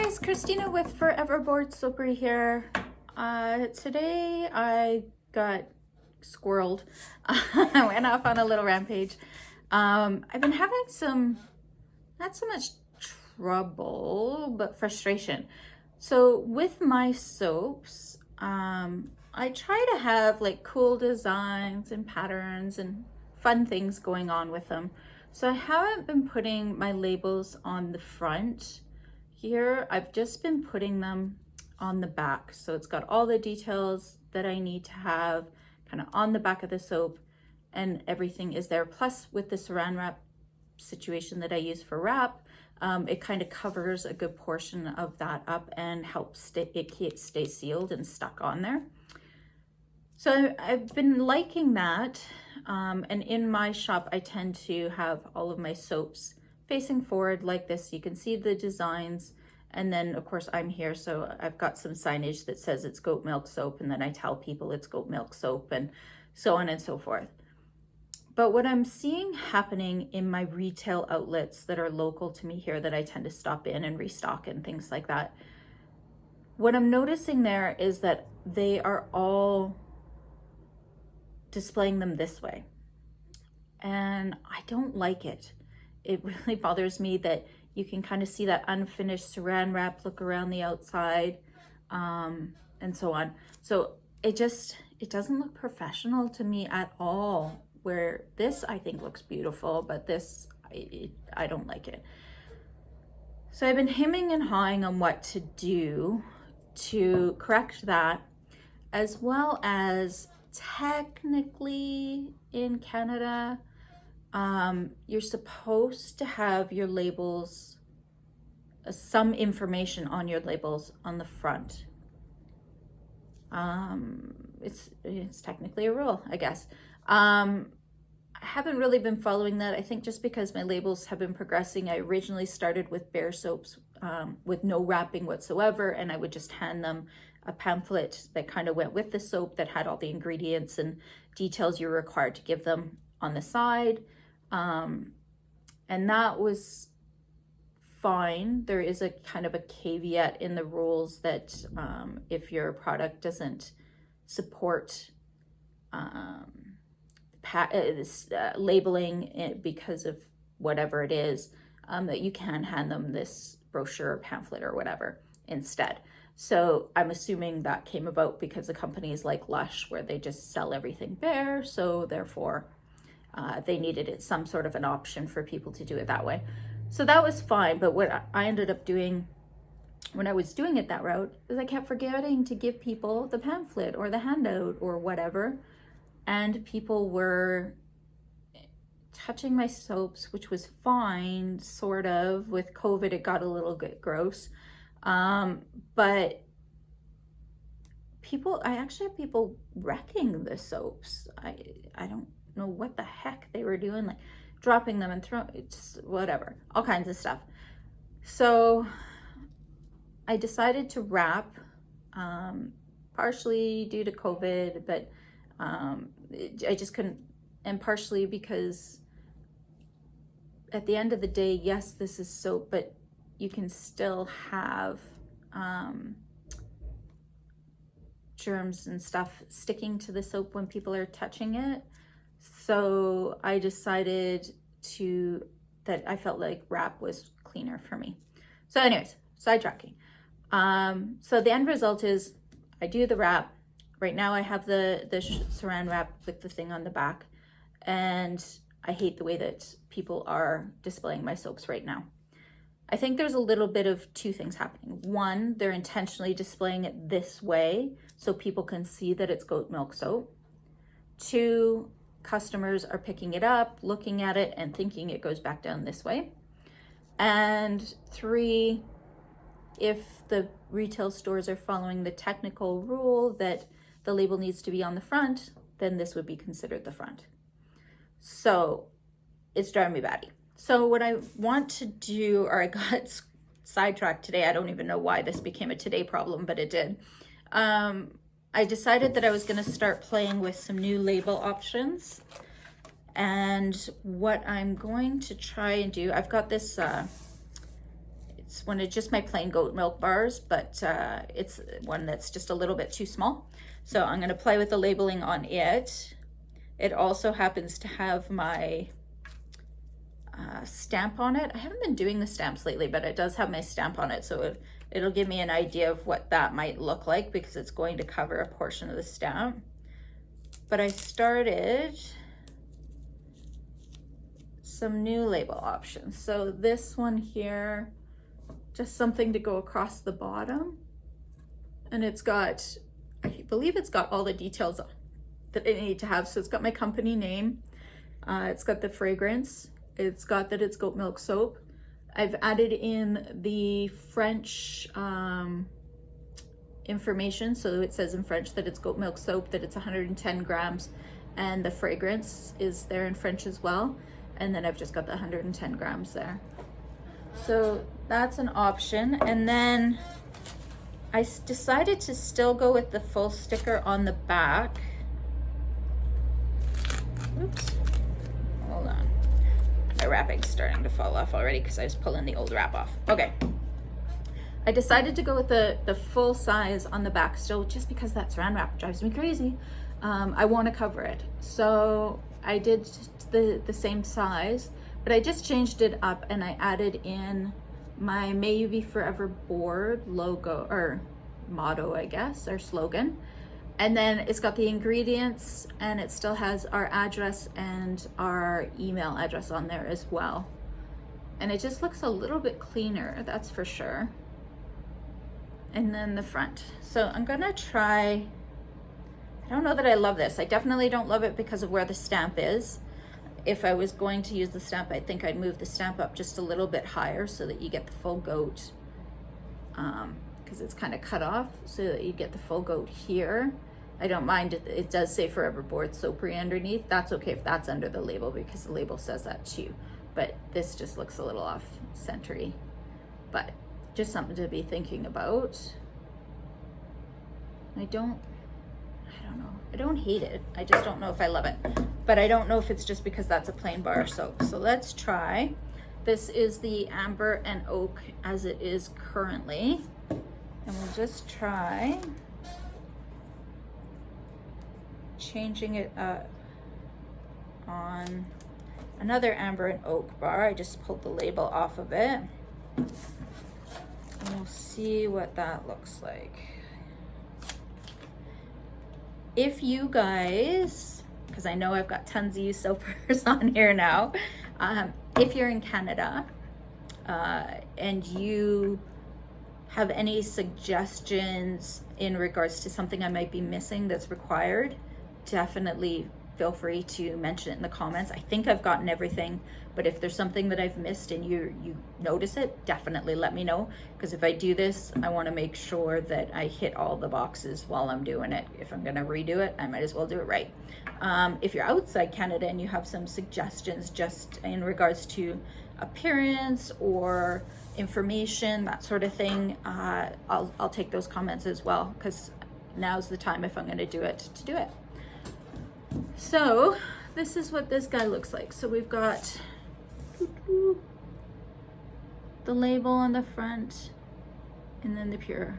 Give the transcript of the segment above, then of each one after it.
guys, Christina with Forever Bored Soapery here. Today I got squirreled. I went off on a little rampage. I've been having some, not so much trouble, but frustration. So with my soaps, I try to have like cool designs and patterns and fun things going on with them. So I haven't been putting my labels on the front here. I've just been putting them on the back. So it's got all the details that I need to have kind of on the back of the soap, and everything is there. Plus with the saran wrap situation that I use for wrap, it kind of covers a good portion of that up and helps it stay sealed and stuck on there. So I've been liking that. And in my shop, I tend to have all of my soaps facing forward like this. You can see the designs. And then of course I'm here, so I've got some signage that says it's goat milk soap, and then I tell people it's goat milk soap and so on and so forth. But what I'm seeing happening in my retail outlets that are local to me here, that I tend to stop in and restock and things like that, what I'm noticing there is that they are all displaying them this way. And I don't like it. It really bothers me that you can kind of see that unfinished saran wrap look around the outside, and so on. So it doesn't look professional to me at all, where this I think looks beautiful, but this, I don't like it. So I've been hemming and hawing on what to do to correct that, as well as technically in Canada, you're supposed to have your labels, some information on your labels on the front. It's technically a rule, I guess. I haven't really been following that. I think just because my labels have been progressing. I originally started with bare soaps with no wrapping whatsoever, and I would just hand them a pamphlet that kind of went with the soap that had all the ingredients and details you're required to give them on the side. And that was fine. There is a kind of a caveat in the rules that if your product doesn't support labeling because of whatever it is, that you can hand them this brochure or pamphlet or whatever instead. So I'm assuming that came about because of companies like Lush, where they just sell everything bare, so therefore they needed some sort of an option for people to do it that way. So that was fine, but what I ended up doing when I was doing it that route is I kept forgetting to give people the pamphlet or the handout or whatever, and people were touching my soaps, which was fine, sort of. With COVID, it got a little bit gross. But I actually have people wrecking the soaps. I don't know what the heck they were doing, like dropping them and throwing, just whatever, all kinds of stuff. So I decided to wrap, partially due to COVID, but I just couldn't, and partially because at the end of the day, yes, this is soap, but you can still have germs and stuff sticking to the soap when people are touching it. So I decided that I felt like wrap was cleaner for me. So anyways, sidetracking. So the end result is I do the wrap. Right now I have the saran wrap with the thing on the back, and I hate the way that people are displaying my soaps right now. I think there's a little bit of two things happening. One, they're intentionally displaying it this way so people can see that it's goat milk soap. Two, customers are picking it up, looking at it, and thinking it goes back down this way. And three, if the retail stores are following the technical rule that the label needs to be on the front, then this would be considered the front. So it's driving me batty. So what I want to do, or I got sidetracked today. I don't even know why this became a today problem, but it did. I decided that I was going to start playing with some new label options. And what I'm going to try and do, I've got this it's one of just my plain goat milk bars, but it's one that's just a little bit too small. So I'm going to play with the labeling on it. It also happens to have my stamp on it. I haven't been doing the stamps lately, but it does have my stamp on it, so it'll give me an idea of what that might look like, because it's going to cover a portion of the stamp. But I started some new label options. So this one here, just something to go across the bottom, and it's got, I believe it's got all the details that I need to have. So it's got my company name, it's got the fragrance, it's got that it's goat milk soap. I've added in the French information, so it says in French that it's goat milk soap, that it's 110 grams, and the fragrance is there in French as well. And then I've just got the 110 grams there. So that's an option. And then I decided to still go with the full sticker on the back. Oops, hold on. My wrapping's starting to fall off already because I was pulling the old wrap off. Okay. I decided to go with the full size on the back still, just because that saran wrap drives me crazy. I want to cover it. So I did the same size, but I just changed it up and I added in my May You Be Forever Bored logo, or motto, I guess, or slogan. And then it's got the ingredients, and it still has our address and our email address on there as well. And it just looks a little bit cleaner, that's for sure. And then the front. So I'm gonna try, I don't know that I love this. I definitely don't love it because of where the stamp is. If I was going to use the stamp, I think I'd move the stamp up just a little bit higher so that you get the full goat, because it's kind of cut off, so that you get the full goat here. I don't mind it does say Forever Bored Soapery underneath. That's okay if that's under the label, because the label says that too. But this just looks a little off centery, but just something to be thinking about. I don't know. I don't hate it. I just don't know if I love it. But I don't know if it's just because that's a plain bar soap. So let's try. This is the amber and oak as it is currently. And we'll just try changing it up on another amber and oak bar. I just pulled the label off of it. And we'll see what that looks like. If you guys, because I know I've got tons of you soapers on here now, if you're in Canada and you have any suggestions in regards to something I might be missing that's required, definitely feel free to mention it in the comments. I think I've gotten everything, but if there's something that I've missed and you notice it, definitely let me know, because if I do this, I want to make sure that I hit all the boxes while I'm doing it. If I'm going to redo it, I might as well do it right. If you're outside Canada and you have some suggestions just in regards to appearance or information, that sort of thing, I'll take those comments as well, because now's the time, if I'm going to do it, to do it. So this is what this guy looks like. So we've got the label on the front, and then the pure,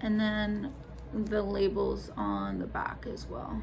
and then the labels on the back as well.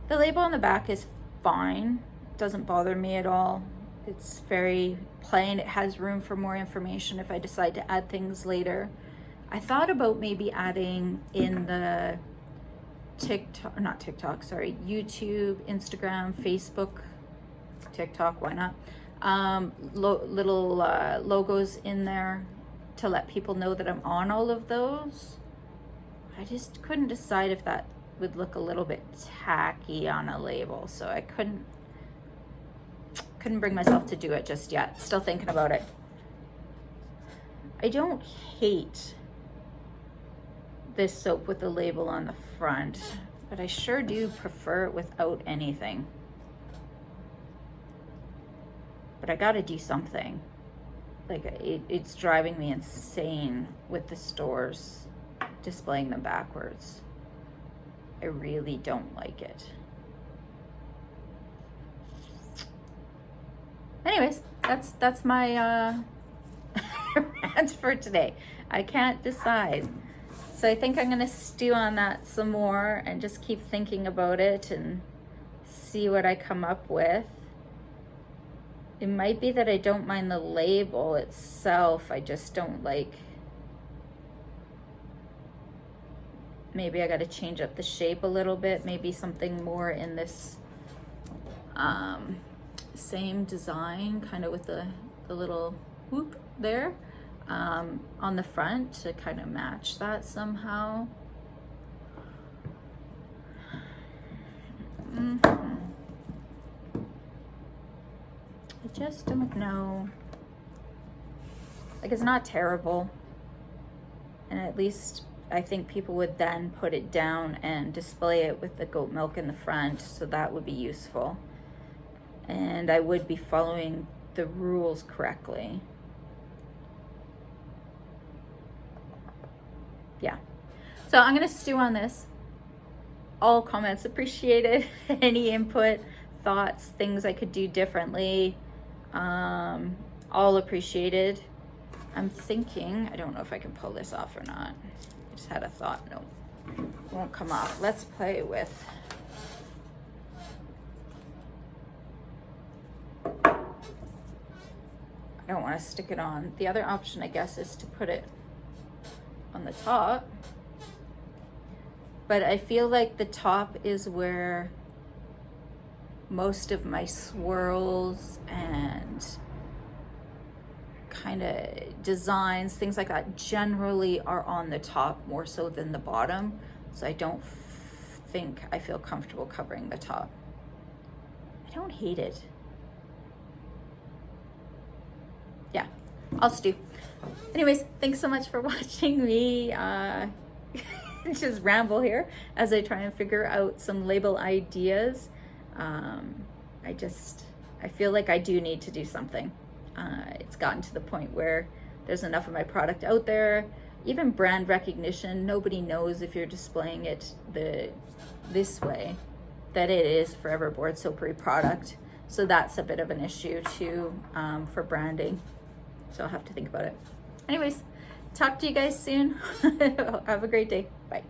The label on the back is fine, doesn't bother me at all. It's very plain. It has room for more information if I decide to add things later. I thought about maybe adding in the YouTube, Instagram, Facebook, TikTok, why not? Little logos in there to let people know that I'm on all of those. I just couldn't decide if that would look a little bit tacky on a label, so I couldn't bring myself to do it just yet. Still thinking about it. I don't hate this soap with the label on the front, but I sure do prefer it without anything. But I gotta do something. Like, it's driving me insane with the stores displaying them backwards. I really don't like it. Anyways, that's my rant for today. I can't decide. So I think I'm gonna stew on that some more and just keep thinking about it and see what I come up with. It might be that I don't mind the label itself. I just don't like, maybe I got to change up the shape a little bit. Maybe something more in this same design, kind of with the little whoop there on the front to kind of match that somehow. I just don't know. Like, it's not terrible. And at least I think people would then put it down and display it with the goat milk in the front. So that would be useful. And I would be following the rules correctly. Yeah. So I'm going to stew on this. All comments appreciated. Any input, thoughts, things I could do differently. All appreciated. I'm thinking, I don't know if I can pull this off or not. I just had a thought. No, it won't come off. Let's play with. I don't want to stick it on. The other option, I guess, is to put it on the top. But I feel like the top is where most of my swirls and kind of designs, things like that, generally are on the top more so than the bottom. So I don't think I feel comfortable covering the top. I don't hate it. Yeah, I'll stew. Anyways, thanks so much for watching me just ramble here as I try and figure out some label ideas. I feel like I do need to do something. It's gotten to the point where there's enough of my product out there. Even brand recognition, nobody knows if you're displaying it this way that it is Forever Bored Soapery product. So that's a bit of an issue too for branding. So I'll have to think about it. Anyways, talk to you guys soon. Have a great day. Bye.